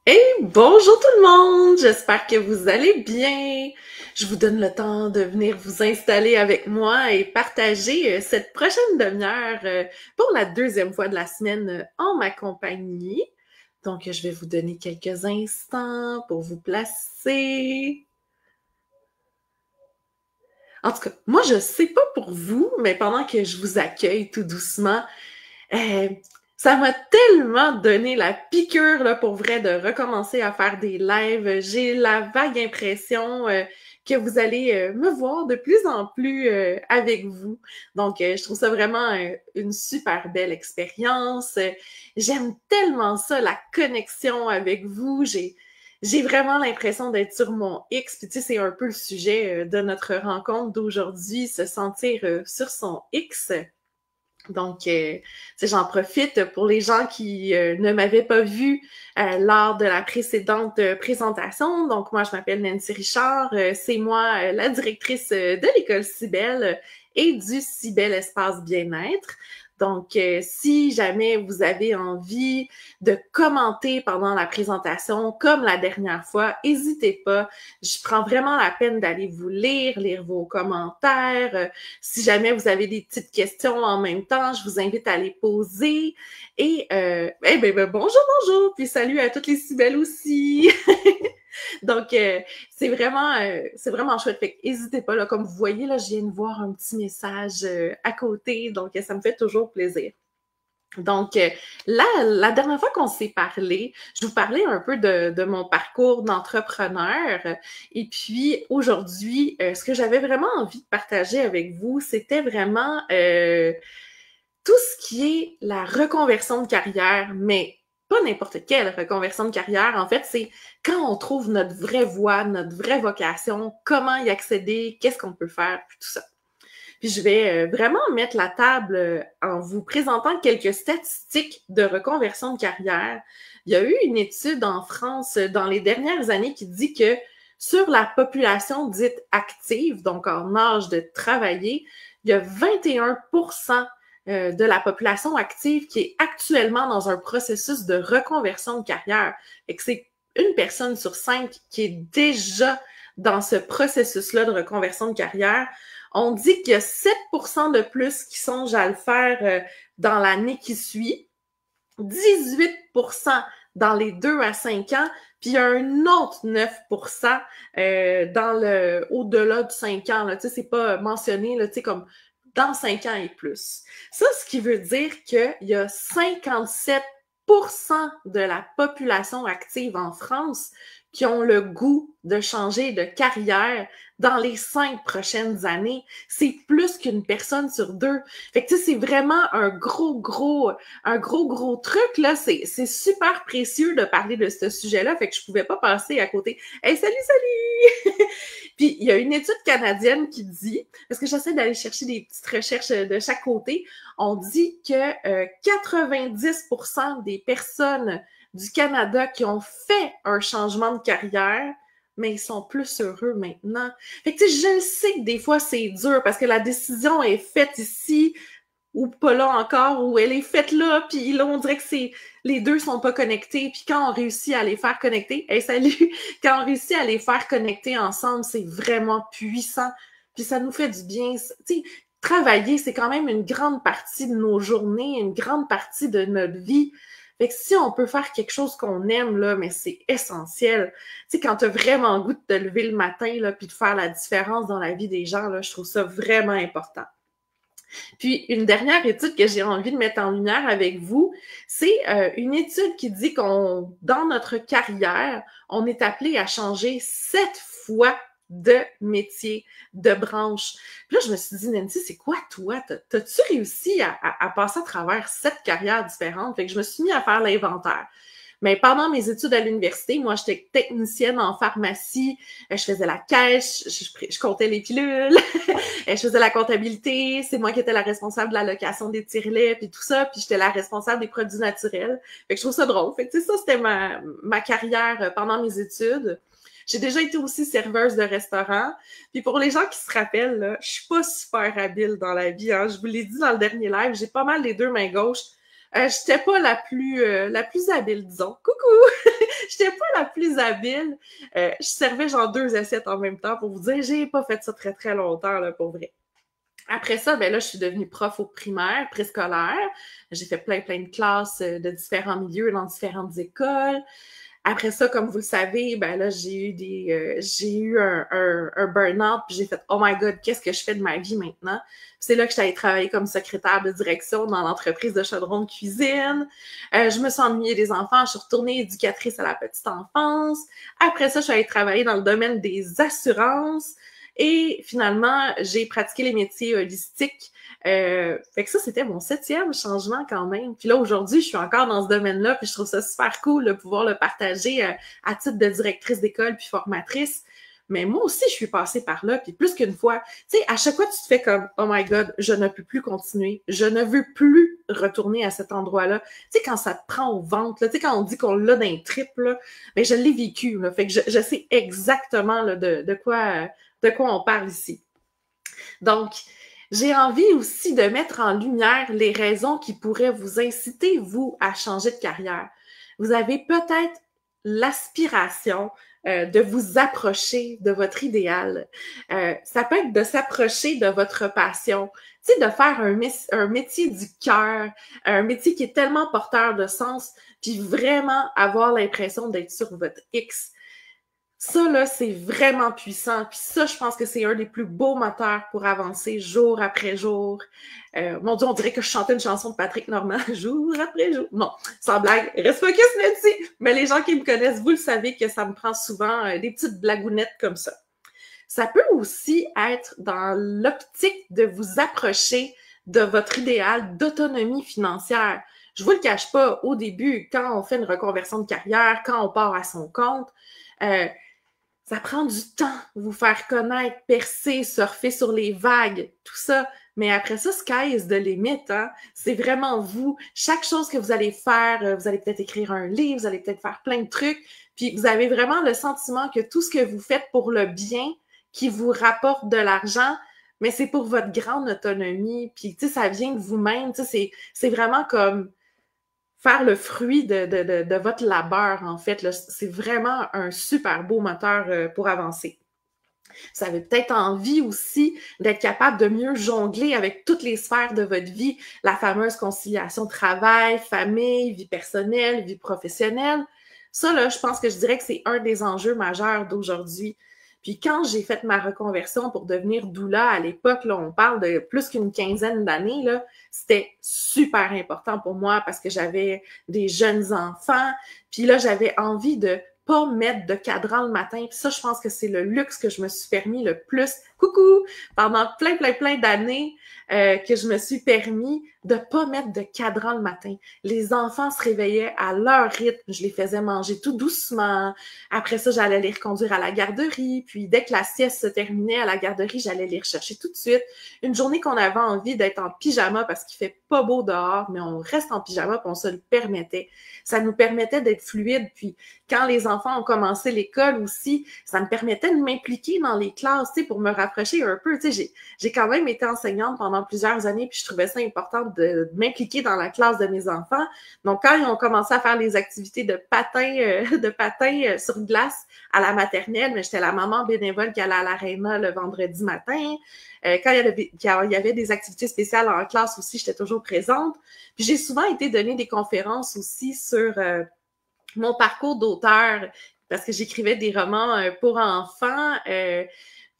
Hey, bonjour tout le monde! J'espère que vous allez bien. Je vous donne le temps de venir vous installer avec moi et partager cette prochaine demi-heure pour la deuxième fois de la semaine en ma compagnie. Donc, je vais vous donner quelques instants pour vous placer. En tout cas, moi, je sais pas pour vous, mais pendant que je vous accueille tout doucement, euh, ça m'a tellement donné la piqûre là, pour vrai de recommencer à faire des lives. J'ai la vague impression que vous allez me voir de plus en plus avec vous. Donc, je trouve ça vraiment une super belle expérience. J'aime tellement ça, la connexion avec vous. J'ai vraiment l'impression d'être sur mon X. Puis tu sais, c'est un peu le sujet de notre rencontre d'aujourd'hui, se sentir sur son X. Donc, j'en profite pour les gens qui ne m'avaient pas vu lors de la précédente présentation. Donc, moi, je m'appelle Nancy Richard. C'est moi, la directrice de l'école Cybelle et du Cybelle Espace Bien-être. Donc, si jamais vous avez envie de commenter pendant la présentation, comme la dernière fois, n'hésitez pas. Je prends vraiment la peine d'aller vous lire vos commentaires. Si jamais vous avez des petites questions en même temps, je vous invite à les poser. Et bonjour, puis salut à toutes les Cybelles aussi. Donc, c'est vraiment chouette. Fait n'hésitez pas, là, comme vous voyez, là, je viens de voir un petit message à côté, donc ça me fait toujours plaisir. Donc, la dernière fois qu'on s'est parlé, je vous parlais un peu de mon parcours d'entrepreneur. Et puis, aujourd'hui, ce que j'avais vraiment envie de partager avec vous, c'était vraiment tout ce qui est la reconversion de carrière, mais pas n'importe quelle reconversion de carrière. En fait, c'est quand on trouve notre vraie voie, notre vraie vocation, comment y accéder, qu'est-ce qu'on peut faire, puis tout ça. Puis je vais vraiment mettre la table en vous présentant quelques statistiques de reconversion de carrière. Il y a eu une étude en France dans les dernières années qui dit que sur la population dite active, donc en âge de travailler, il y a 21% de la population active qui est actuellement dans un processus de reconversion de carrière. Et que c'est une personne sur 5 qui est déjà dans ce processus-là de reconversion de carrière. On dit qu'il y a 7% de plus qui songent à le faire dans l'année qui suit, 18% dans les 2 à 5 ans, puis il y a un autre 9% dans le au-delà de 5 ans. Là, tu sais, c'est pas mentionné, là, tu sais, comme dans 5 ans et plus. Ça, ce qui veut dire qu'il y a 57% de la population active en France qui ont le goût de changer de carrière dans les 5 prochaines années. C'est plus qu'une personne sur deux. Fait que, tu sais, c'est vraiment un gros truc, là. C'est super précieux de parler de ce sujet-là. Fait que je pouvais pas passer à côté. Hey, salut! Puis, il y a une étude canadienne qui dit, parce que j'essaie d'aller chercher des petites recherches de chaque côté, on dit que 90% des personnes du Canada qui ont fait un changement de carrière, mais ils sont plus heureux maintenant. Fait que, tu sais, je sais que des fois, c'est dur parce que la décision est faite ici ou pas là encore, ou elle est faite là, puis là, on dirait que les deux sont pas connectés, puis quand on réussit à les faire connecter, hey, salut! Quand on réussit à les faire connecter ensemble, c'est vraiment puissant, puis ça nous fait du bien. Tu sais, travailler, c'est quand même une grande partie de nos journées, une grande partie de notre vie. Fait que si on peut faire quelque chose qu'on aime, là, mais c'est essentiel. Tu sais, quand t'as vraiment le goût de te lever le matin, là, puis de faire la différence dans la vie des gens, là, je trouve ça vraiment important. Puis, une dernière étude que j'ai envie de mettre en lumière avec vous, c'est une étude qui dit qu'on, dans notre carrière, on est appelé à changer 7 fois de métier, de branche. Puis là, je me suis dit, Nancy, c'est quoi toi? T'as-tu réussi à passer à travers 7 carrières différentes? Fait que je me suis mis à faire l'inventaire. Mais pendant mes études à l'université, moi, j'étais technicienne en pharmacie. Je faisais la caisse, je comptais les pilules, je faisais la comptabilité. C'est moi qui étais la responsable de la location des tire-laits, puis tout ça. Puis j'étais la responsable des produits naturels. Fait que je trouve ça drôle. Fait que, tu sais, ça, c'était ma carrière pendant mes études. J'ai déjà été aussi serveuse de restaurant. Puis pour les gens qui se rappellent, là, je suis pas super habile dans la vie. Hein. Je vous l'ai dit dans le dernier live, j'ai pas mal les deux mains gauches. J'étais pas la plus habile, disons. Coucou! J'étais pas la plus habile. Je servais genre 2 assiettes en même temps pour vous dire, j'ai pas fait ça très très longtemps, là, pour vrai. Après ça, ben là, je suis devenue prof au primaire, préscolaire. J'ai fait plein de classes de différents milieux dans différentes écoles. Après ça, comme vous le savez, ben là, j'ai eu un burn-out, puis j'ai fait « Oh my God, qu'est-ce que je fais de ma vie maintenant? » C'est là que je suis allée travailler comme secrétaire de direction dans l'entreprise de chaudron de cuisine. Je me suis ennuyée des enfants, je suis retournée éducatrice à la petite enfance. Après ça, je suis allée travailler dans le domaine des assurances. Et finalement, j'ai pratiqué les métiers holistiques. Fait que ça, c'était mon 7e changement quand même. Puis là, aujourd'hui, je suis encore dans ce domaine-là, puis je trouve ça super cool de pouvoir le partager à titre de directrice d'école puis formatrice. Mais moi aussi, je suis passée par là, puis plus qu'une fois. Tu sais, à chaque fois, tu te fais comme « Oh my God, je ne peux plus continuer. Je ne veux plus retourner à cet endroit-là. » Tu sais, quand ça te prend au ventre, là, tu sais, quand on dit qu'on l'a dans les tripes, là, ben je l'ai vécu, là. Fait que je sais exactement là, de quoi on parle ici. Donc, j'ai envie aussi de mettre en lumière les raisons qui pourraient vous inciter, vous, à changer de carrière. Vous avez peut-être l'aspiration de vous approcher de votre idéal. Ça peut être de s'approcher de votre passion, tu sais, de faire un métier du cœur, un métier qui est tellement porteur de sens, puis vraiment avoir l'impression d'être sur votre X. Ça, là, c'est vraiment puissant. Puis ça, je pense que c'est un des plus beaux moteurs pour avancer jour après jour. Mon Dieu, on dirait que je chantais une chanson de Patrick Normand, jour après jour. Non, sans blague, reste focus là-dessus. Mais les gens qui me connaissent, vous le savez que ça me prend souvent des petites blagounettes comme ça. Ça peut aussi être dans l'optique de vous approcher de votre idéal d'autonomie financière. Je vous le cache pas, au début, quand on fait une reconversion de carrière, quand on part à son compte, ça prend du temps, vous faire connaître, percer, surfer sur les vagues, tout ça. Mais après ça, sky is the limit, hein? C'est vraiment vous. Chaque chose que vous allez faire, vous allez peut-être écrire un livre, vous allez peut-être faire plein de trucs, puis vous avez vraiment le sentiment que tout ce que vous faites pour le bien, qui vous rapporte de l'argent, mais c'est pour votre grande autonomie, puis tu sais, ça vient de vous-même, tu sais, c'est vraiment comme faire le fruit de votre labeur, en fait. C'est vraiment un super beau moteur pour avancer. Vous avez peut-être envie aussi d'être capable de mieux jongler avec toutes les sphères de votre vie, la fameuse conciliation travail, famille, vie personnelle, vie professionnelle. Ça, là, je pense que je dirais que c'est un des enjeux majeurs d'aujourd'hui. Puis quand j'ai fait ma reconversion pour devenir doula à l'époque, là, on parle de plus qu'une quinzaine d'années, là, c'était super important pour moi parce que j'avais des jeunes enfants. Puis là, j'avais envie de pas mettre de cadran le matin. Puis ça, je pense que c'est le luxe que je me suis permis le plus. Coucou! Pendant plein d'années que je me suis permis de pas mettre de cadran le matin. Les enfants se réveillaient à leur rythme. Je les faisais manger tout doucement. Après ça, j'allais les reconduire à la garderie. Puis dès que la sieste se terminait à la garderie, j'allais les rechercher tout de suite. Une journée qu'on avait envie d'être en pyjama parce qu'il fait pas beau dehors, mais on reste en pyjama puis on se le permettait. Ça nous permettait d'être fluide. Puis quand les enfants ont commencé l'école aussi, ça me permettait de m'impliquer dans les classes, tu sais, pour me rapprocher un peu. Tu sais, j'ai quand même été enseignante pendant plusieurs années, puis je trouvais ça important de m'impliquer dans la classe de mes enfants. Donc, quand ils ont commencé à faire les activités de patin sur glace à la maternelle, mais j'étais la maman bénévole qui allait à l'aréna le vendredi matin. Quand il y avait des activités spéciales en classe aussi, j'étais toujours présente. Puis j'ai souvent été donner des conférences aussi sur mon parcours d'auteur, parce que j'écrivais des romans pour enfants.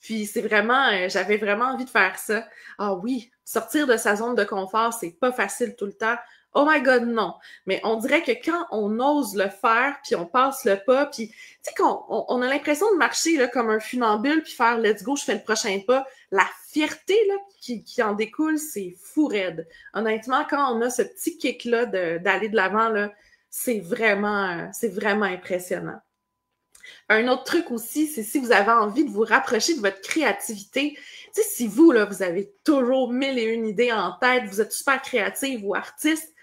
Puis c'est vraiment, j'avais vraiment envie de faire ça. Ah oui, sortir de sa zone de confort, c'est pas facile tout le temps. Oh my God, non. Mais on dirait que quand on ose le faire, puis on passe le pas, puis tu sais qu'on a l'impression de marcher là, comme un funambule, puis faire let's go, je fais le prochain pas. La fierté là qui en découle, c'est fou raide. Honnêtement, quand on a ce petit kick-là d'aller de l'avant, là, c'est vraiment impressionnant. Un autre truc aussi, c'est si vous avez envie de vous rapprocher de votre créativité. Tu sais, si vous, là, vous avez toujours 1001 idées en tête, vous êtes super créative ou artiste,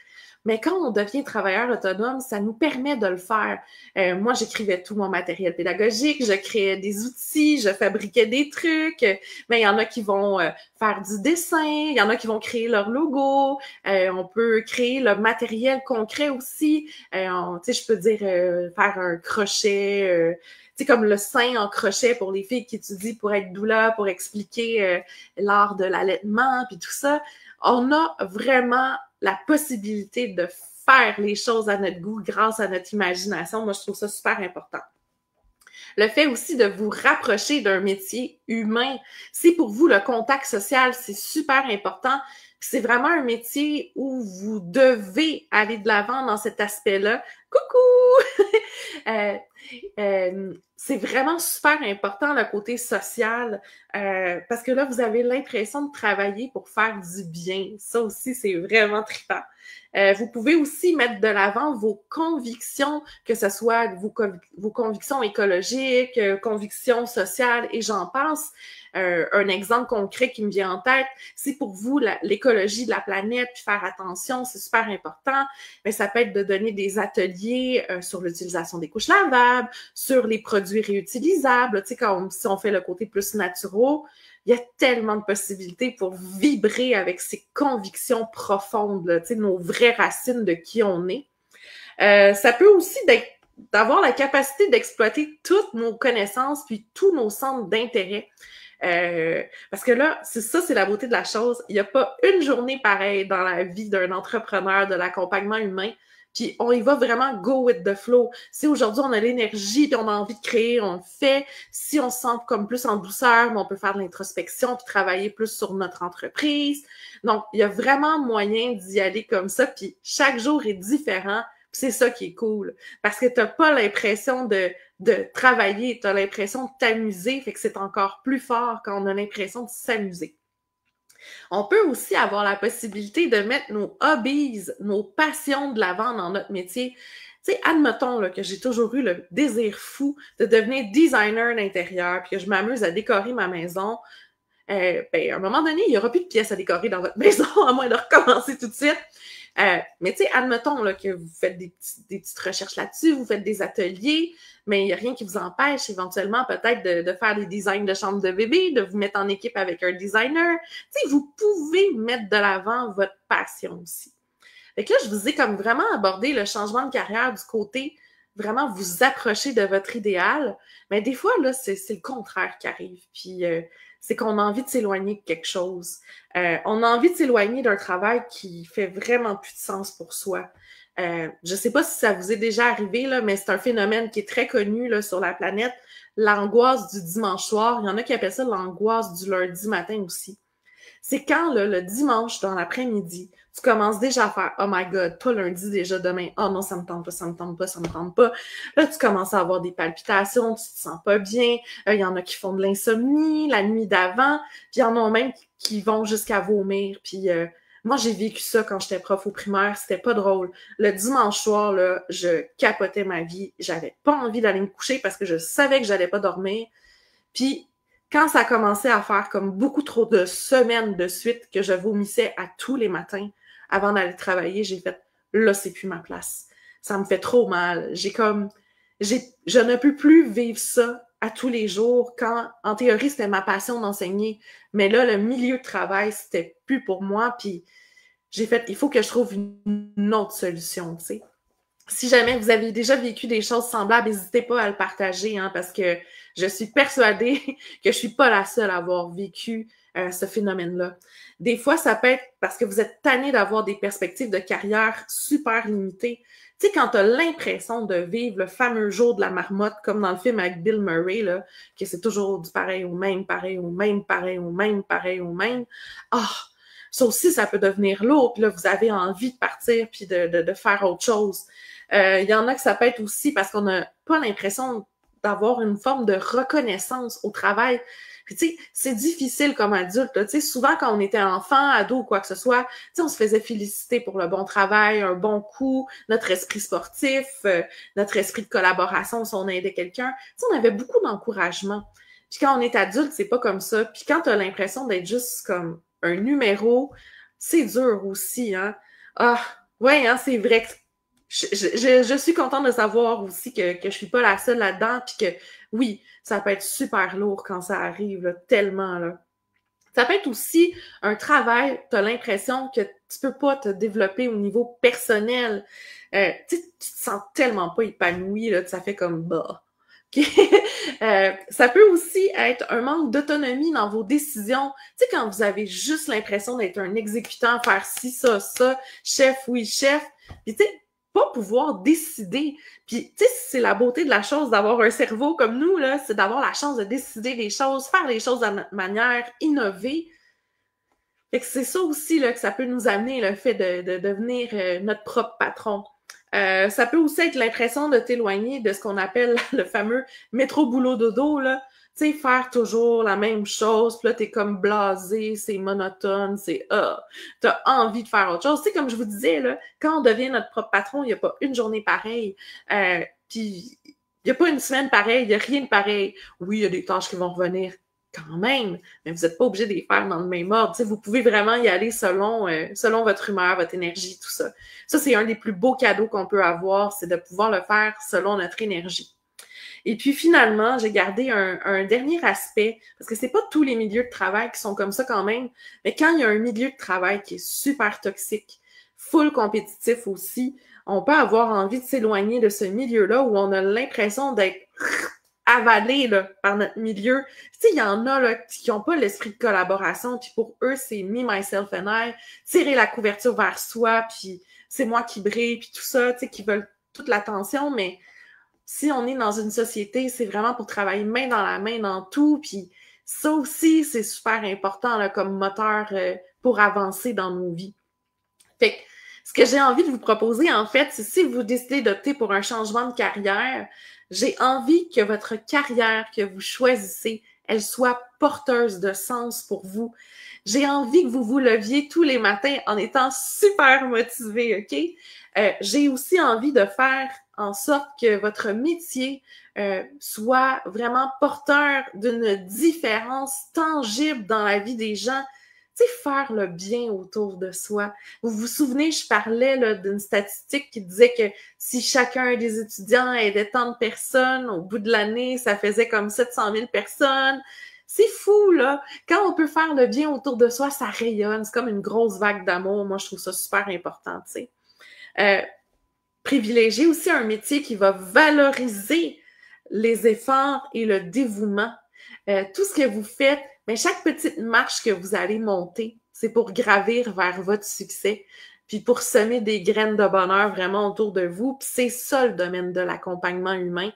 Mais quand on devient travailleur autonome, ça nous permet de le faire. Moi, j'écrivais tout mon matériel pédagogique, je créais des outils, je fabriquais des trucs. Mais il y en a qui vont faire du dessin, il y en a qui vont créer leur logo. On peut créer le matériel concret aussi. Tu sais, je peux dire faire un crochet. Tu sais, comme le sein en crochet pour les filles qui étudient pour être doula, pour expliquer l'art de l'allaitement, puis tout ça. On a vraiment la possibilité de faire les choses à notre goût grâce à notre imagination. Moi, je trouve ça super important. Le fait aussi de vous rapprocher d'un métier humain. Si pour vous, le contact social, c'est super important, c'est vraiment un métier où vous devez aller de l'avant dans cet aspect-là. Coucou! C'est vraiment super important le côté social parce que là, vous avez l'impression de travailler pour faire du bien. Ça aussi, c'est vraiment trippant. Vous pouvez aussi mettre de l'avant vos convictions, que ce soit vos convictions écologiques, convictions sociales et j'en passe. Un exemple concret qui me vient en tête, c'est pour vous l'écologie de la planète, puis faire attention, c'est super important. Mais ça peut être de donner des ateliers sur l'utilisation des couches lavables, sur les produits réutilisables, tu sais, si on fait le côté plus naturel, il y a tellement de possibilités pour vibrer avec ces convictions profondes, là, tu sais, nos vraies racines de qui on est. Ça peut aussi d'avoir la capacité d'exploiter toutes nos connaissances puis tous nos centres d'intérêt. Parce que là, c'est la beauté de la chose. Il n'y a pas une journée pareille dans la vie d'un entrepreneur, de l'accompagnement humain. Puis on y va vraiment go with the flow. Si aujourd'hui on a l'énergie puis on a envie de créer, on le fait. Si on se sent comme plus en douceur, on peut faire de l'introspection puis travailler plus sur notre entreprise. Donc, il y a vraiment moyen d'y aller comme ça. Puis chaque jour est différent. Puis c'est ça qui est cool. Parce que t'as pas l'impression de travailler, t'as l'impression de t'amuser. Fait que c'est encore plus fort quand on a l'impression de s'amuser. On peut aussi avoir la possibilité de mettre nos hobbies, nos passions de l'avant dans notre métier. Tu sais, admettons là, que j'ai toujours eu le désir fou de devenir designer d'intérieur, puis que je m'amuse à décorer ma maison. À un moment donné, il n'y aura plus de pièces à décorer dans votre maison, à moins de recommencer tout de suite. Mais tu sais, admettons là, que vous faites des petites recherches là-dessus, vous faites des ateliers, mais il n'y a rien qui vous empêche éventuellement peut-être de faire des designs de chambre de bébé, de vous mettre en équipe avec un designer. Tu sais, vous pouvez mettre de l'avant votre passion aussi. Fait que là, je vous ai comme vraiment abordé le changement de carrière du côté vraiment vous approcher de votre idéal. Mais des fois, là, c'est le contraire qui arrive. Puis c'est qu'on a envie de s'éloigner de quelque chose. On a envie de s'éloigner d'un travail qui fait vraiment plus de sens pour soi. Je sais pas si ça vous est déjà arrivé, là, mais c'est un phénomène qui est très connu là, sur la planète. L'angoisse du dimanche soir. Il y en a qui appellent ça l'angoisse du lundi matin aussi. C'est quand, là, le dimanche, dans l'après-midi, tu commences déjà à faire « Oh my God, pas lundi déjà, demain. Oh non, ça me tente pas, ça me tente pas, ça me tente pas. » Là, tu commences à avoir des palpitations, tu te sens pas bien. Il y en a qui font de l'insomnie la nuit d'avant. Puis il y en a même qui vont jusqu'à vomir. Puis moi, j'ai vécu ça quand j'étais prof au primaire. C'était pas drôle. Le dimanche soir, là, je capotais ma vie. J'avais pas envie d'aller me coucher parce que je savais que j'allais pas dormir. Puis quand ça a commencé à faire comme beaucoup trop de semaines de suite que je vomissais à tous les matins avant d'aller travailler, j'ai fait « Là, c'est plus ma place. Ça me fait trop mal. » Je ne peux plus vivre ça à tous les jours quand, en théorie, c'était ma passion d'enseigner. Mais là, le milieu de travail, c'était plus pour moi. Puis j'ai fait « Il faut que je trouve une autre solution, tu sais. » Si jamais vous avez déjà vécu des choses semblables, n'hésitez pas à le partager, hein, parce que je suis persuadée que je suis pas la seule à avoir vécu ce phénomène-là. Des fois, ça peut être parce que vous êtes tanné d'avoir des perspectives de carrière super limitées. Tu sais, quand tu as l'impression de vivre le fameux jour de la marmotte, comme dans le film avec Bill Murray, là, que c'est toujours du pareil au même, pareil au même, pareil au même, pareil au même. Ah! Ça aussi, ça peut devenir lourd, puis là, vous avez envie de partir puis de faire autre chose. Il y en a que ça peut être aussi parce qu'on n'a pas l'impression d'avoir une forme de reconnaissance au travail. Puis tu sais, c'est difficile comme adulte. Tu sais, souvent quand on était enfant, ado ou quoi que ce soit, tu sais, on se faisait féliciter pour le bon travail, un bon coup, notre esprit sportif, notre esprit de collaboration si on aidait quelqu'un. Tu sais, on avait beaucoup d'encouragement. Puis quand on est adulte, c'est pas comme ça. Puis quand tu as l'impression d'être juste comme un numéro, c'est dur aussi, hein. Ah, Ouais, hein, c'est vrai que je suis contente de savoir aussi que je suis pas la seule là-dedans, puis que oui, ça peut être super lourd quand ça arrive, là, tellement, là. Ça peut être aussi un travail, tu as l'impression que tu peux pas te développer au niveau personnel. Tu sais, tu te sens tellement pas épanoui, là, que ça fait comme bah. OK? Ça peut aussi être un manque d'autonomie dans vos décisions. Tu sais, quand vous avez juste l'impression d'être un exécutant, faire ci, ça, chef, oui, chef. Puis tu sais, pas pouvoir décider. Puis tu sais, c'est la beauté de la chose d'avoir un cerveau comme nous, là, c'est d'avoir la chance de décider les choses, faire les choses à notre manière, innover. Fait que c'est ça aussi là, que ça peut nous amener, le fait de devenir notre propre patron. Ça peut aussi être l'impression de t'éloigner de ce qu'on appelle le fameux métro-boulot-dodo, là. Tu sais, faire toujours la même chose, puis là, t'es comme blasé, c'est monotone, c'est t'as envie de faire autre chose. Tu sais, comme je vous disais, là, quand on devient notre propre patron, il n'y a pas une journée pareille, puis il n'y a pas une semaine pareille, il n'y a rien de pareil. Oui, il y a des tâches qui vont revenir quand même, mais vous n'êtes pas obligé de les faire dans le même ordre. Tu sais, vous pouvez vraiment y aller selon votre humeur, votre énergie, tout ça. Ça, c'est un des plus beaux cadeaux qu'on peut avoir, c'est de pouvoir le faire selon notre énergie. Et puis finalement, j'ai gardé un dernier aspect, parce que c'est pas tous les milieux de travail qui sont comme ça quand même, mais quand il y a un milieu de travail qui est super toxique, full compétitif aussi, on peut avoir envie de s'éloigner de ce milieu-là où on a l'impression d'être avalé là, par notre milieu. Tu sais, il y en a là, qui n'ont pas l'esprit de collaboration, puis pour eux, c'est me, myself and I, tirer la couverture vers soi, puis c'est moi qui brille, puis tout ça, tu sais, qui veulent toute l'attention, mais si on est dans une société, c'est vraiment pour travailler main dans la main dans tout, puis ça aussi, c'est super important là, comme moteur pour avancer dans nos vies. Fait que ce que j'ai envie de vous proposer, en fait, c'est si vous décidez d'opter pour un changement de carrière, j'ai envie que votre carrière que vous choisissez, elle soit porteuse de sens pour vous. J'ai envie que vous vous leviez tous les matins en étant super motivé, OK? J'ai aussi envie de faire en sorte que votre métier soit vraiment porteur d'une différence tangible dans la vie des gens. Tu sais, faire le bien autour de soi. Vous vous souvenez, je parlais là, d'une statistique qui disait que si chacun des étudiants aidait tant de personnes, au bout de l'année, ça faisait comme 700 000 personnes. C'est fou, là. Quand on peut faire le bien autour de soi, ça rayonne. C'est comme une grosse vague d'amour. Moi, je trouve ça super important, tu sais. Privilégier aussi un métier qui va valoriser les efforts et le dévouement. Tout ce que vous faites, mais chaque petite marche que vous allez monter, c'est pour gravir vers votre succès, puis pour semer des graines de bonheur vraiment autour de vous. Puis c'est ça le domaine de l'accompagnement humain.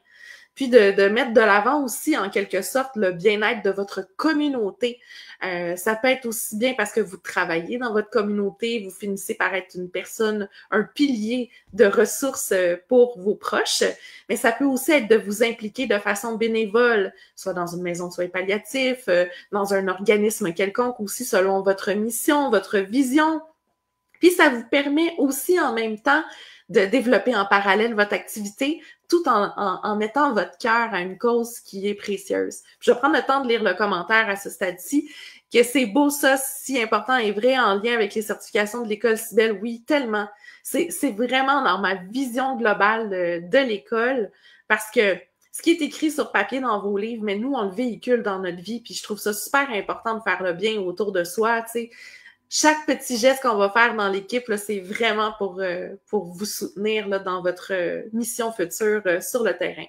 Puis de mettre de l'avant aussi, en quelque sorte, le bien-être de votre communauté. Ça peut être aussi bien parce que vous travaillez dans votre communauté, vous finissez par être une personne, un pilier de ressources pour vos proches, mais ça peut aussi être de vous impliquer de façon bénévole, soit dans une maison de soins palliatifs, dans un organisme quelconque aussi, selon votre mission, votre vision. Puis ça vous permet aussi en même temps de développer en parallèle votre activité tout en mettant votre cœur à une cause qui est précieuse. Puis je vais prendre le temps de lire le commentaire à ce stade-ci, que c'est beau ça, si important et vrai en lien avec les certifications de l'école Cybelle. Oui, tellement. C'est vraiment dans ma vision globale de l'école parce que ce qui est écrit sur papier dans vos livres, mais nous, on le véhicule dans notre vie, puis je trouve ça super important de faire le bien autour de soi, tu sais. Chaque petit geste qu'on va faire dans l'équipe, c'est vraiment pour vous soutenir là, dans votre mission future sur le terrain.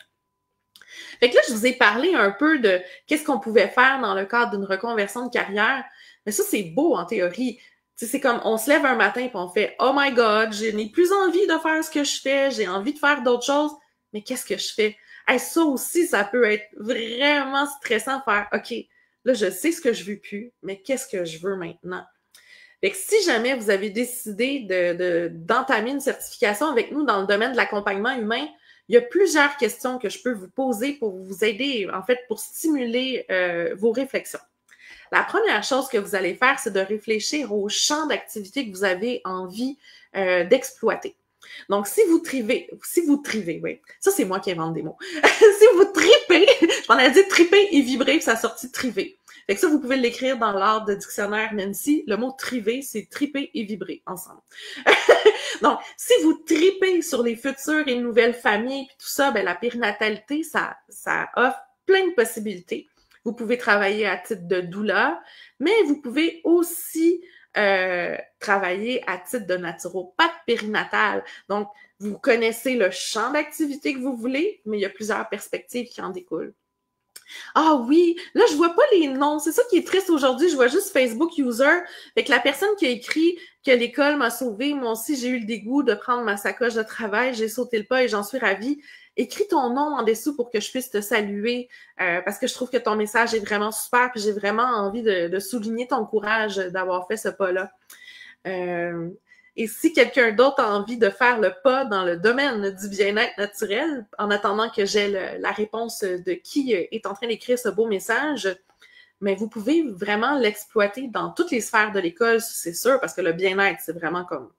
Fait que là, je vous ai parlé un peu de qu'est-ce qu'on pouvait faire dans le cadre d'une reconversion de carrière. Mais ça, c'est beau en théorie. T'sais, c'est comme on se lève un matin et on fait « Oh my God, je n'ai plus envie de faire ce que je fais, j'ai envie de faire d'autres choses. Mais qu'est-ce que je fais? » Hey, ça aussi, ça peut être vraiment stressant de faire « OK, là, je sais ce que je veux plus, mais qu'est-ce que je veux maintenant? » Fait que si jamais vous avez décidé d'entamer une certification avec nous dans le domaine de l'accompagnement humain, il y a plusieurs questions que je peux vous poser pour vous aider, en fait, pour stimuler vos réflexions. La première chose que vous allez faire, c'est de réfléchir au champ d'activité que vous avez envie d'exploiter. Donc, si vous trivez, oui, ça c'est moi qui invente des mots. Si vous tripez, je m'en ai dit triper et vibrer, puis ça a sorti triver. Fait que ça, vous pouvez l'écrire dans l'art de dictionnaire Nancy. Le mot triver, c'est triper et vibrer ensemble. Donc, si vous tripez sur les futures et nouvelles familles, puis tout ça, ben la périnatalité, ça offre plein de possibilités. Vous pouvez travailler à titre de doula, mais vous pouvez aussi travailler à titre de naturopathe périnatal. Donc, vous connaissez le champ d'activité que vous voulez, mais il y a plusieurs perspectives qui en découlent. Ah oui, là, je vois pas les noms. C'est ça qui est triste aujourd'hui. Je vois juste Facebook user. Fait que la personne qui a écrit que l'école m'a sauvée, moi aussi, j'ai eu le dégoût de prendre ma sacoche de travail. J'ai sauté le pas et j'en suis ravie. Écris ton nom en dessous pour que je puisse te saluer parce que je trouve que ton message est vraiment super puis j'ai vraiment envie de souligner ton courage d'avoir fait ce pas-là. Et si quelqu'un d'autre a envie de faire le pas dans le domaine du bien-être naturel, en attendant que j'ai la réponse de qui est en train d'écrire ce beau message, mais vous pouvez vraiment l'exploiter dans toutes les sphères de l'école, c'est sûr, parce que le bien-être, c'est vraiment comme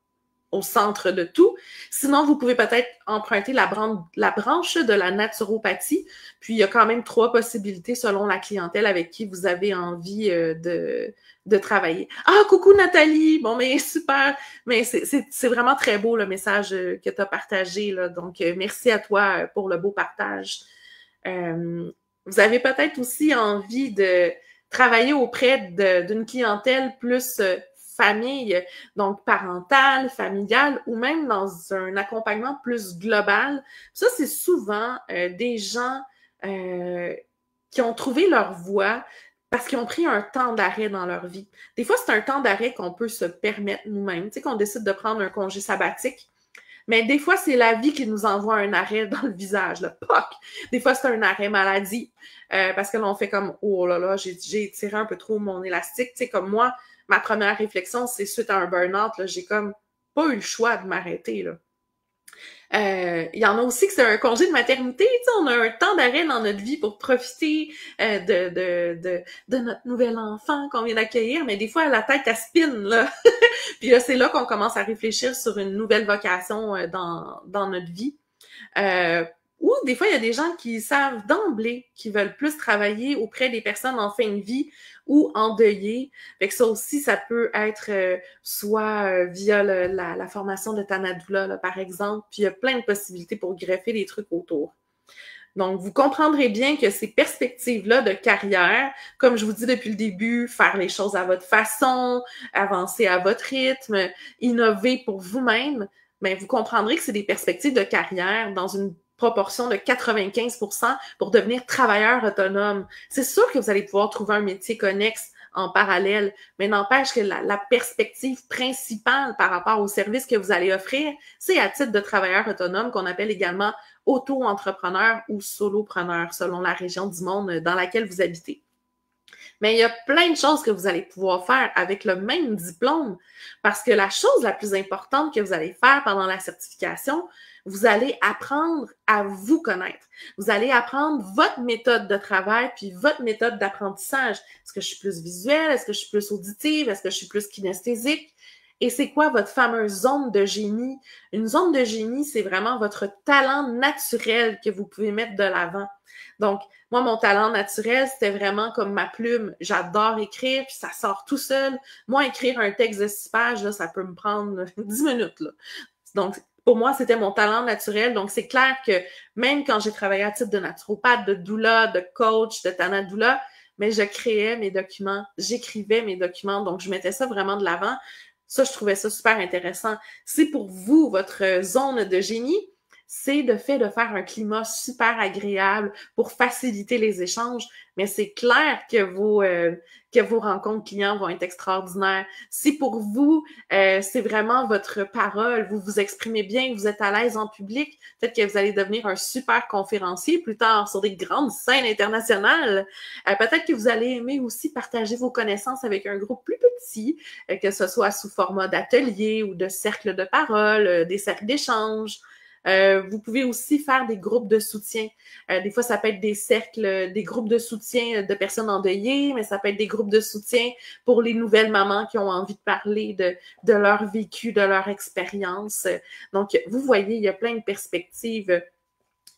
au centre de tout. Sinon, vous pouvez peut-être emprunter la branche de la naturopathie. Puis, il y a quand même 3 possibilités selon la clientèle avec qui vous avez envie de travailler. Ah, coucou Nathalie! Bon, mais super! Mais c'est vraiment très beau le message que tu as partagé, là. Donc, merci à toi pour le beau partage. Vous avez peut-être aussi envie de travailler auprès d'une clientèle plus famille, donc parentale, familiale, ou même dans un accompagnement plus global. Ça, c'est souvent des gens qui ont trouvé leur voie parce qu'ils ont pris un temps d'arrêt dans leur vie. Des fois, c'est un temps d'arrêt qu'on peut se permettre nous-mêmes, tu sais, qu'on décide de prendre un congé sabbatique. Mais des fois, c'est la vie qui nous envoie un arrêt dans le visage, le POC. Des fois, c'est un arrêt maladie, parce que là, on fait comme, oh là là, j'ai tiré un peu trop mon élastique. Tu sais, comme moi, ma première réflexion, c'est suite à un burn-out, là, j'ai comme pas eu le choix de m'arrêter, là. Il y en a aussi que c'est un congé de maternité, tu sais, on a un temps d'arrêt dans notre vie pour profiter de notre nouvel enfant qu'on vient d'accueillir, mais des fois, la tête, elle spin, là. Puis là, c'est là qu'on commence à réfléchir sur une nouvelle vocation dans notre vie. Ou des fois, il y a des gens qui savent d'emblée qu'ils veulent plus travailler auprès des personnes en fin de vie ou endeuillées. Fait que ça aussi, ça peut être soit via la formation de Tanadoula, là, par exemple. Puis il y a plein de possibilités pour greffer des trucs autour. Donc, vous comprendrez bien que ces perspectives-là de carrière, comme je vous dis depuis le début, faire les choses à votre façon, avancer à votre rythme, innover pour vous-même, mais vous comprendrez que c'est des perspectives de carrière dans une proportion de 95% pour devenir travailleur autonome. C'est sûr que vous allez pouvoir trouver un métier connexe en parallèle, mais n'empêche que la perspective principale par rapport au service que vous allez offrir, c'est à titre de travailleur autonome qu'on appelle également auto-entrepreneur ou solopreneur selon la région du monde dans laquelle vous habitez. Mais il y a plein de choses que vous allez pouvoir faire avec le même diplôme parce que la chose la plus importante que vous allez faire pendant la certification, vous allez apprendre à vous connaître. Vous allez apprendre votre méthode de travail puis votre méthode d'apprentissage. Est-ce que je suis plus visuelle? Est-ce que je suis plus auditive? Est-ce que je suis plus kinesthésique? Et c'est quoi votre fameuse zone de génie? Une zone de génie, c'est vraiment votre talent naturel que vous pouvez mettre de l'avant. Donc, moi, mon talent naturel, c'était vraiment comme ma plume. J'adore écrire, puis ça sort tout seul. Moi, écrire un texte de 6 pages, là, ça peut me prendre 10 minutes. Là. Donc, pour moi, c'était mon talent naturel. Donc, c'est clair que même quand j'ai travaillé à titre de naturopathe, de doula, de coach, de tanadoula, mais je créais mes documents, j'écrivais mes documents. Donc, je mettais ça vraiment de l'avant. Ça, je trouvais ça super intéressant. C'est pour vous, votre zone de génie, c'est le fait de faire un climat super agréable pour faciliter les échanges, mais c'est clair que vos rencontres clients vont être extraordinaires. Si pour vous, c'est vraiment votre parole, vous vous exprimez bien, vous êtes à l'aise en public, peut-être que vous allez devenir un super conférencier plus tard sur des grandes scènes internationales. Peut-être que vous allez aimer aussi partager vos connaissances avec un groupe plus petit, que ce soit sous format d'atelier ou de cercle de parole, des cercles d'échange. Vous pouvez aussi faire des groupes de soutien. Des fois, ça peut être des cercles, des groupes de soutien de personnes endeuillées, mais ça peut être des groupes de soutien pour les nouvelles mamans qui ont envie de parler de leur vécu, de leur expérience. Donc, vous voyez, il y a plein de perspectives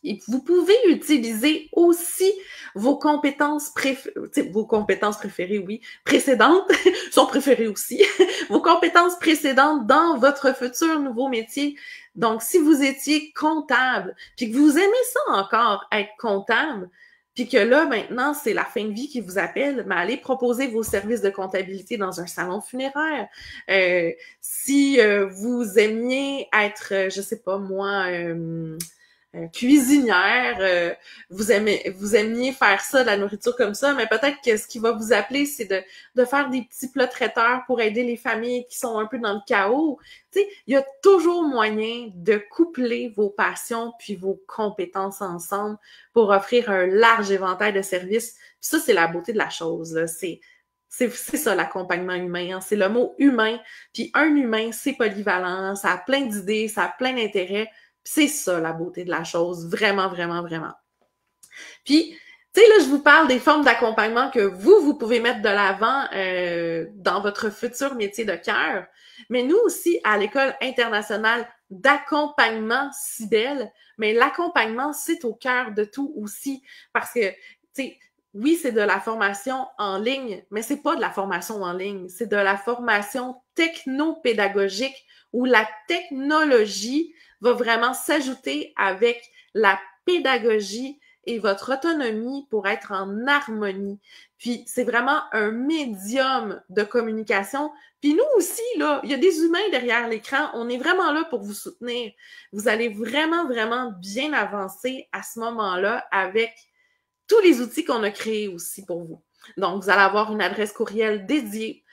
Et vous pouvez utiliser aussi vos compétences préférées, oui, précédentes, sont préférées aussi, vos compétences précédentes dans votre futur nouveau métier. Donc, si vous étiez comptable, puis que vous aimez ça encore, être comptable, puis que là, maintenant, c'est la fin de vie qui vous appelle, mais allez proposer vos services de comptabilité dans un salon funéraire. Si vous aimiez être, je sais pas moi, cuisinière, vous aimiez faire ça, de la nourriture comme ça, mais peut-être que ce qui va vous appeler, c'est de faire des petits plats traiteurs pour aider les familles qui sont un peu dans le chaos. Tu sais, il y a toujours moyen de coupler vos passions puis vos compétences ensemble pour offrir un large éventail de services. Puis ça, c'est la beauté de la chose, là. C'est ça, l'accompagnement humain. Hein. C'est le mot humain. Puis un humain, c'est polyvalent, ça a plein d'idées, ça a plein d'intérêts. C'est ça, la beauté de la chose. Vraiment, vraiment, vraiment. Puis, tu sais, là, je vous parle des formes d'accompagnement que vous pouvez mettre de l'avant dans votre futur métier de cœur. Mais nous aussi, à l'École internationale d'accompagnement CIBEL, mais l'accompagnement, c'est au cœur de tout aussi. Parce que, tu sais, oui, c'est de la formation en ligne, mais c'est pas de la formation en ligne. C'est de la formation technopédagogique où la technologie va vraiment s'ajouter avec la pédagogie et votre autonomie pour être en harmonie. Puis, c'est vraiment un médium de communication. Puis nous aussi, là, il y a des humains derrière l'écran. On est vraiment là pour vous soutenir. Vous allez vraiment, vraiment bien avancer à ce moment-là avec tous les outils qu'on a créés aussi pour vous. Donc, vous allez avoir une adresse courriel dédiée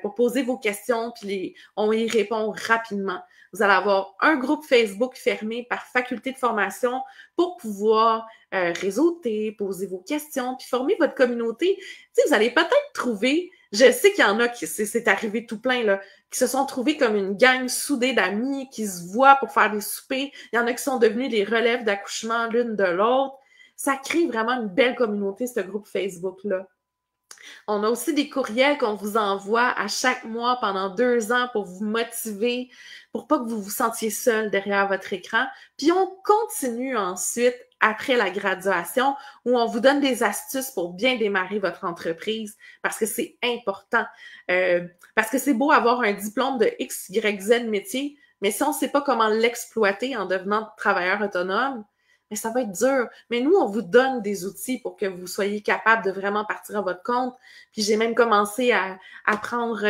pour poser vos questions, puis on y répond rapidement. Vous allez avoir un groupe Facebook fermé par faculté de formation pour pouvoir réseauter, poser vos questions, puis former votre communauté. Tu sais, vous allez peut-être trouver, je sais qu'il y en a qui, c'est arrivé tout plein, là, qui se sont trouvés comme une gang soudée d'amis, qui se voient pour faire des soupers. Il y en a qui sont devenus les relèves d'accouchement l'une de l'autre. Ça crée vraiment une belle communauté, ce groupe Facebook-là. On a aussi des courriels qu'on vous envoie à chaque mois pendant 2 ans pour vous motiver, pour pas que vous vous sentiez seul derrière votre écran. Puis on continue ensuite après la graduation où on vous donne des astuces pour bien démarrer votre entreprise parce que c'est important. Parce que c'est beau avoir un diplôme de X, Y, Z métier, mais si on ne sait pas comment l'exploiter en devenant travailleur autonome, mais ça va être dur. Mais nous, on vous donne des outils pour que vous soyez capable de vraiment partir à votre compte. Puis j'ai même commencé à prendre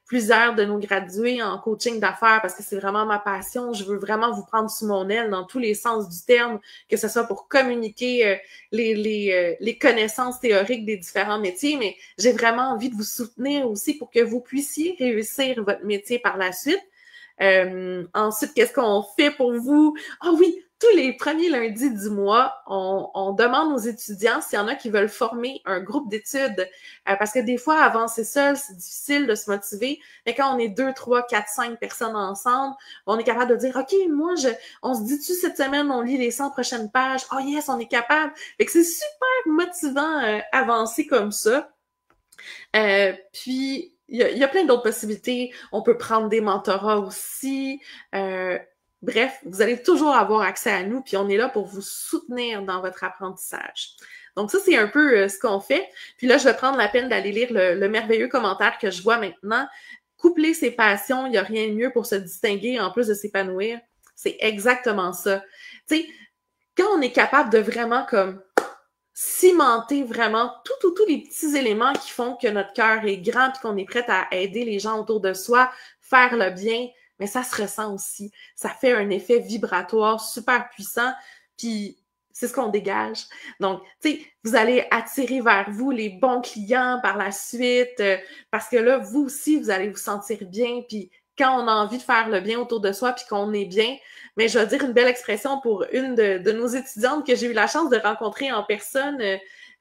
plusieurs de nos gradués en coaching d'affaires parce que c'est vraiment ma passion. Je veux vraiment vous prendre sous mon aile dans tous les sens du terme, que ce soit pour communiquer les connaissances théoriques des différents métiers, mais j'ai vraiment envie de vous soutenir aussi pour que vous puissiez réussir votre métier par la suite. Ensuite, qu'est-ce qu'on fait pour vous? Ah oui! Tous les premiers lundis du mois, on demande aux étudiants s'il y en a qui veulent former un groupe d'études. Parce que des fois, avancer seul, c'est difficile de se motiver. Mais quand on est 2, 3, 4, 5 personnes ensemble, on est capable de dire, OK, on se dit-tu cette semaine, on lit les 100 prochaines pages? Oh yes, on est capable. Fait que c'est super motivant avancer comme ça. Puis, il y a plein d'autres possibilités. On peut prendre des mentorats aussi. Bref, vous allez toujours avoir accès à nous, puis on est là pour vous soutenir dans votre apprentissage. Donc ça, c'est un peu ce qu'on fait. Puis là, je vais prendre la peine d'aller lire le merveilleux commentaire que je vois maintenant. Coupler ses passions, il n'y a rien de mieux pour se distinguer en plus de s'épanouir. C'est exactement ça. Tu sais, quand on est capable de vraiment comme cimenter vraiment tous les petits éléments qui font que notre cœur est grand puis qu'on est prêt à aider les gens autour de soi, faire le bien, mais ça se ressent aussi. Ça fait un effet vibratoire super puissant, puis c'est ce qu'on dégage. Donc, tu sais, vous allez attirer vers vous les bons clients par la suite, parce que là, vous aussi, vous allez vous sentir bien, puis quand on a envie de faire le bien autour de soi, puis qu'on est bien, mais je vais dire une belle expression pour une de nos étudiantes que j'ai eu la chance de rencontrer en personne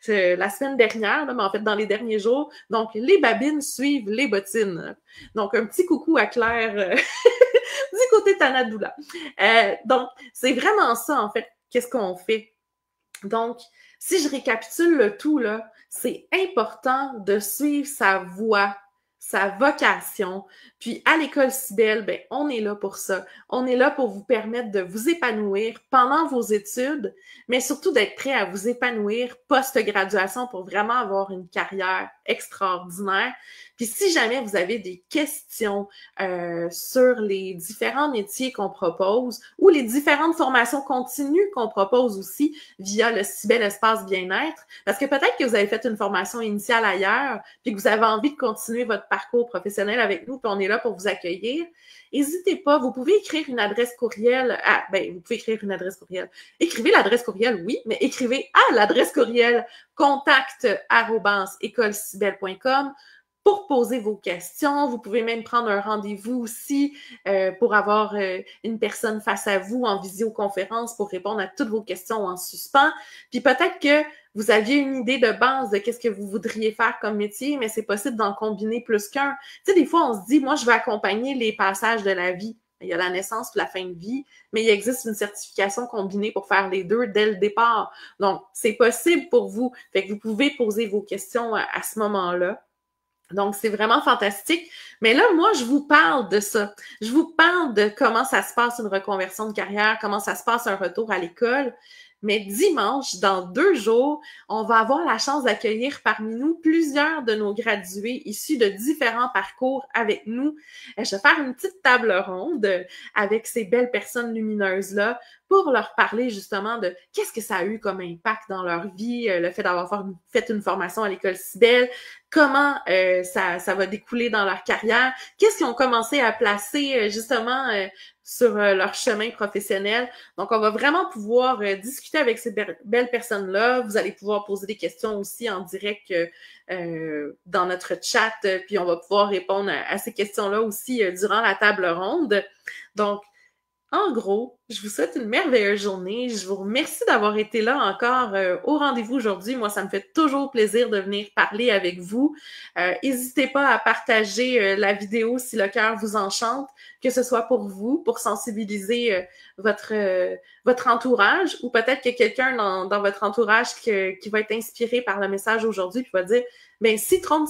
la semaine dernière, là, mais en fait dans les derniers jours. Donc, les babines suivent les bottines. Donc, un petit coucou à Claire du côté Tanadoula. Donc, c'est vraiment ça, en fait, qu'est-ce qu'on fait. Donc, si je récapitule le tout, là, c'est important de suivre sa voie. sa vocation. Puis à l'école Cybelle, ben, on est là pour ça. On est là pour vous permettre de vous épanouir pendant vos études, mais surtout d'être prêt à vous épanouir post-graduation pour vraiment avoir une carrière extraordinaire. Puis si jamais vous avez des questions sur les différents métiers qu'on propose ou les différentes formations continues qu'on propose aussi via le Cybelle Espace Bien-être, parce que peut-être que vous avez fait une formation initiale ailleurs, puis que vous avez envie de continuer votre parcours professionnel avec nous, puis on est là pour vous accueillir. N'hésitez pas, vous pouvez écrire une adresse courriel. Vous pouvez écrire une adresse courriel. Écrivez l'adresse courriel, oui, mais écrivez à l'adresse courriel contact@écolecybelle.com pour poser vos questions. Vous pouvez même prendre un rendez-vous aussi pour avoir une personne face à vous en visioconférence pour répondre à toutes vos questions en suspens. Puis peut-être que vous aviez une idée de base de qu'est-ce que vous voudriez faire comme métier, mais c'est possible d'en combiner plus qu'un. Tu sais, des fois, on se dit, moi, je vais accompagner les passages de la vie. Il y a la naissance et la fin de vie, mais il existe une certification combinée pour faire les deux dès le départ. Donc, c'est possible pour vous. Fait que vous pouvez poser vos questions à ce moment-là. Donc, c'est vraiment fantastique. Mais là, moi, je vous parle de ça. Je vous parle de comment ça se passe une reconversion de carrière, comment ça se passe un retour à l'école. Mais dimanche, dans 2 jours, on va avoir la chance d'accueillir parmi nous plusieurs de nos gradués issus de différents parcours avec nous. Je vais faire une petite table ronde avec ces belles personnes lumineuses-là pour leur parler justement de qu'est-ce que ça a eu comme impact dans leur vie, le fait d'avoir fait une formation à l'école Cybelle, comment ça va découler dans leur carrière, qu'est-ce qu'ils ont commencé à placer justement sur leur chemin professionnel. Donc, on va vraiment pouvoir discuter avec ces belles personnes-là. Vous allez pouvoir poser des questions aussi en direct dans notre chat, puis on va pouvoir répondre à ces questions-là aussi durant la table ronde. Donc, en gros, je vous souhaite une merveilleuse journée. Je vous remercie d'avoir été là encore au rendez-vous aujourd'hui. Moi, ça me fait toujours plaisir de venir parler avec vous. N'hésitez pas à partager la vidéo si le cœur vous enchante, que ce soit pour vous, pour sensibiliser votre entourage, ou peut-être qu'il y a quelqu'un dans votre entourage qui va être inspiré par le message aujourd'hui puis va dire, ben citron,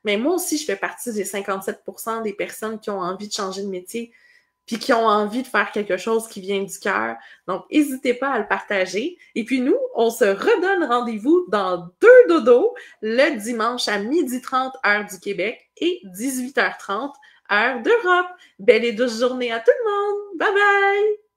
mais moi aussi, je fais partie des 57% des personnes qui ont envie de changer de métier puis qui ont envie de faire quelque chose qui vient du cœur. Donc, n'hésitez pas à le partager. Et puis nous, on se redonne rendez-vous dans 2 dodos le dimanche à 12h30 heure du Québec et 18h30 heure d'Europe. Belle et douce journée à tout le monde! Bye bye!